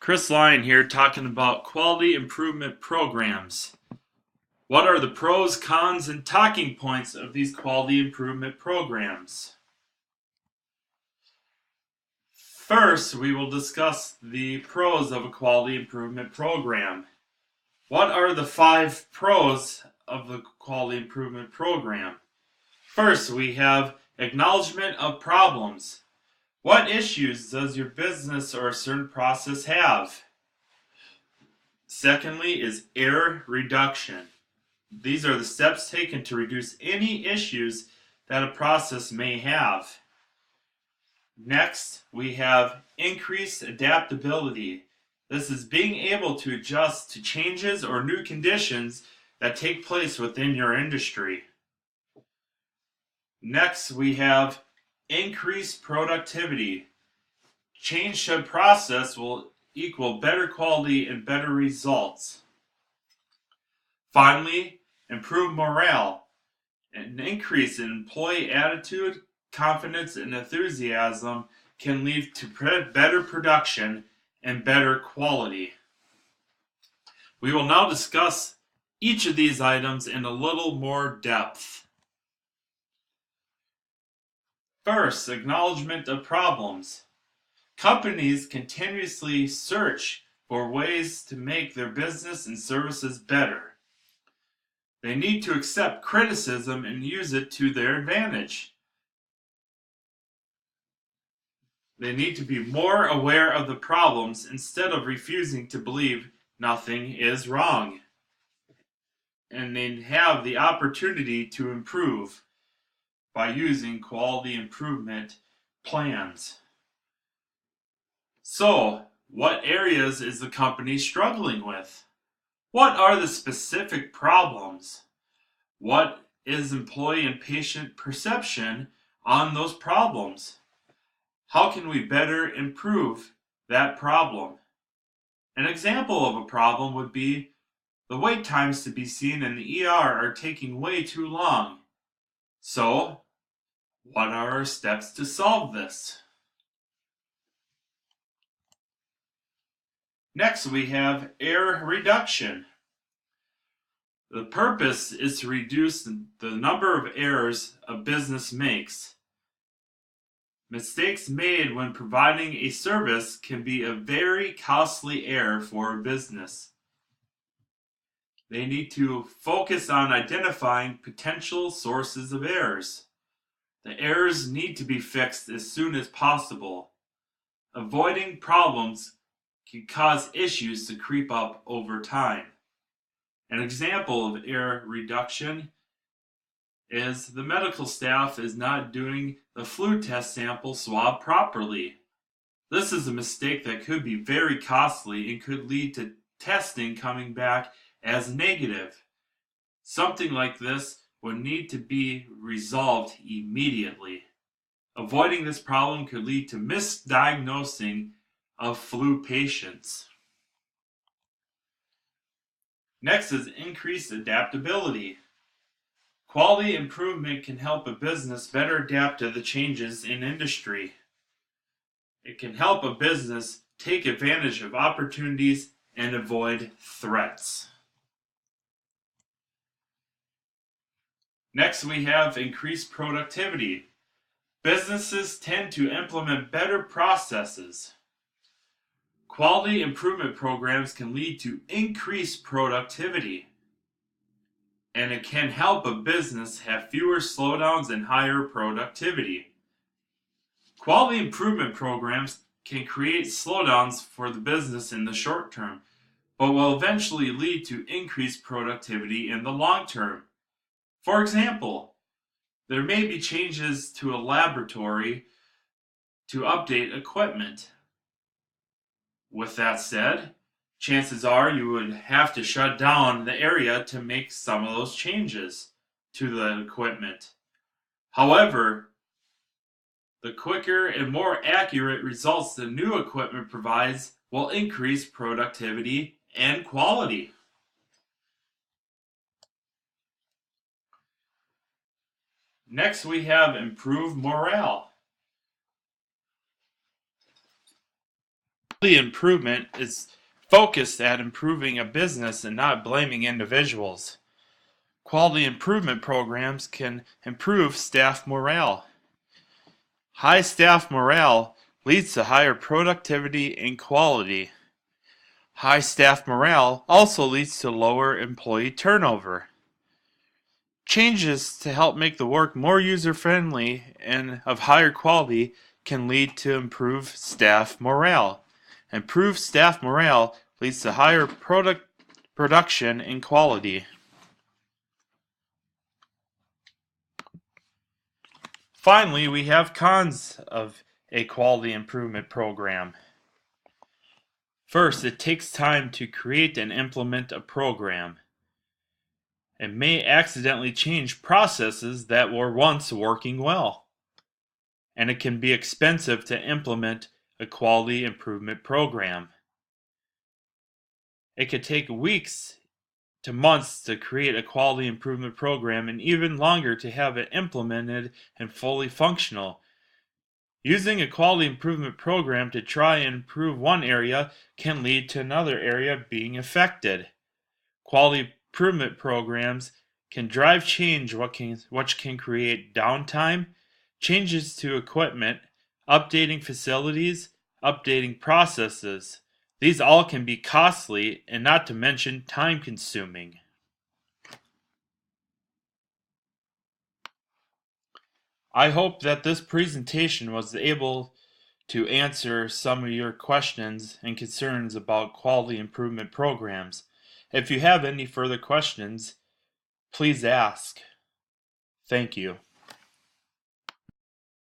Chris Lyon here talking about quality improvement programs. What are the pros, cons, and talking points of these quality improvement programs? First, we will discuss the pros of a quality improvement program. What are the 5 pros of the quality improvement program? First, we have acknowledgement of problems. What issues does your business or a certain process have? Secondly is error reduction. These are the steps taken to reduce any issues that a process may have. Next, we have increased adaptability. This is being able to adjust to changes or new conditions that take place within your industry. Next, we have increased productivity. Change to a process will equal better quality and better results. Finally, improve morale. An increase in employee attitude, confidence, and enthusiasm can lead to better production and better quality. We will now discuss each of these items in a little more depth. First, acknowledgement of problems. Companies continuously search for ways to make their business and services better. They need to accept criticism and use it to their advantage. They need to be more aware of the problems instead of refusing to believe nothing is wrong. And they have the opportunity to improve by using quality improvement plans. So, what areas is the company struggling with? What are the specific problems? What is employee and patient perception on those problems? How can we better improve that problem? An example of a problem would be the wait times to be seen in the ER are taking way too long. So, what are our steps to solve this? Next, we have error reduction. The purpose is to reduce the number of errors a business makes. Mistakes made when providing a service can be a very costly error for a business. They need to focus on identifying potential sources of errors. The errors need to be fixed as soon as possible. Avoiding problems can cause issues to creep up over time. An example of error reduction is the medical staff is not doing the flu test sample swab properly. This is a mistake that could be very costly and could lead to testing coming back as negative. Something like this would need to be resolved immediately. Avoiding this problem could lead to misdiagnosing of flu patients. Next is increased adaptability. Quality improvement can help a business better adapt to the changes in industry. It can help a business take advantage of opportunities and avoid threats. Next, we have increased productivity. Businesses tend to implement better processes. Quality improvement programs can lead to increased productivity, and it can help a business have fewer slowdowns and higher productivity. Quality improvement programs can create slowdowns for the business in the short term, but will eventually lead to increased productivity in the long term. For example, there may be changes to a laboratory to update equipment. With that said, chances are you would have to shut down the area to make some of those changes to the equipment. However, the quicker and more accurate results the new equipment provides will increase productivity and quality. Next, we have improved morale. The improvement is focused at improving a business and not blaming individuals. Quality improvement programs can improve staff morale. High staff morale leads to higher productivity and quality. High staff morale also leads to lower employee turnover. Changes to help make the work more user-friendly and of higher quality can lead to improved staff morale. Improved staff morale leads to higher production and quality. Finally, we have cons of a quality improvement program. First, it takes time to create and implement a program. It may accidentally change processes that were once working well. And it can be expensive to implement a quality improvement program. It could take weeks to months to create a quality improvement program and even longer to have it implemented and fully functional. Using a quality improvement program to try and improve one area can lead to another area being affected. Quality improvement programs can drive change which can create downtime, changes to equipment, updating facilities, updating processes. These all can be costly and not to mention time-consuming. I hope that this presentation was able to answer some of your questions and concerns about quality improvement programs. If you have any further questions, please ask. Thank you.